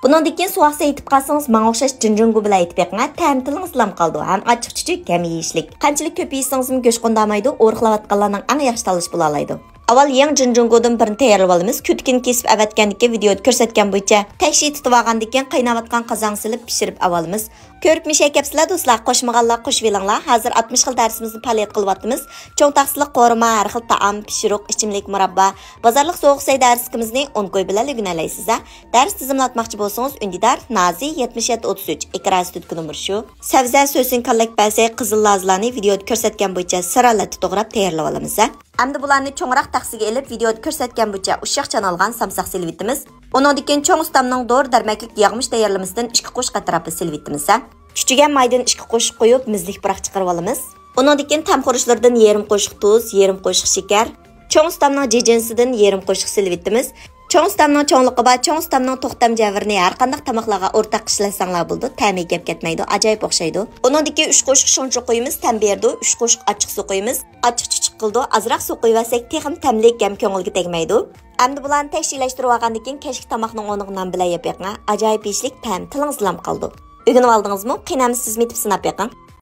Bundan keyin suaqsa yetib qalsangiz, menga o'xshash jinjungu bilan yetib beqinglar, ta'm tilingiz lam qoldi. Ham ochiq-chuchuk, ham yeyishlik. Qanchalik ko'p yeysangizmi go'sht qondamaydi, o'riqlayotganlarning eng yaxshi tanlash bo'la oladi. Avval yang jinjungudan birini tayyorlab olamiz. Kütkini kesib avatgandan videoda ko'rsatgan bo'yicha tashib tutib olgandan keyin qaynayotgan qozon silib pishirib olamiz. Ko'rib mishay kapsizlar do'stlar, qo'shmaganlar qo'shib elinglar. Hozir 60 xil darsimizni faoliyat qilyapmiz. Cho'ng taqsiliq qo'rma, har xil taom, pishiriq, ichimlik murabba, bozorlik sovuq say darskimizni 10 qo'y bilan o'rganalaysiz. Dars tizimlatmoqchi bo'lsangiz, Undidar Nazi 7733 ekran tutgan nomer shu. Sabza so'sin kallak basi qizil lazlarni videoda ko'rsatgan bo'yicha saralatni to'g'rab tayyorlab olamiz. Hamda bularni cho'ngroq taqsiga elib videoda ko'rsatgan bo'yicha ushoq chanalgan samsaq silvitimiz. Undan keyin cho'ng ustamning dori darmaklik yog'mish tayyorlamasdan 2 qo'shq atrofli silvitimiz. Küçügen maydan 2 qo'shq qo'yib, mizlik biroq chiqarib olamiz. Undan keyin tam xurishlardan yarım qo'shq tuz, yarım qo'shq shakar, cho'ng ustamning jejinsidan yarım qo'shq silvitimiz. Cho'ng ustamning cho'ngliqi va cho'ng ustamning to'xtam javirini har qanday tamoqlarga o'rtaq ishlasanglar bo'ldi. Ta'mi gap ketmaydi, ajoyib o'xshaydi. Undan keyin 3 qo'shq shuncha qo'yimiz, tam berdi, 3 qo'shq achchiq suv qo'yimiz. Achchiq chuchuq qildi, azroq suv qo'yvasak, texim tamlik ham ko'ngilga tegmaydi. Endi bularni tashkillashtirib olgandan keyin kechki tomoqning o'rnidan bilan yeb yiqing. Ajoyib yeyishlik ta'm tilingiz lam qoldi. O'rganib oldingizmi? Qiynamsiz mitib sinab yiqing.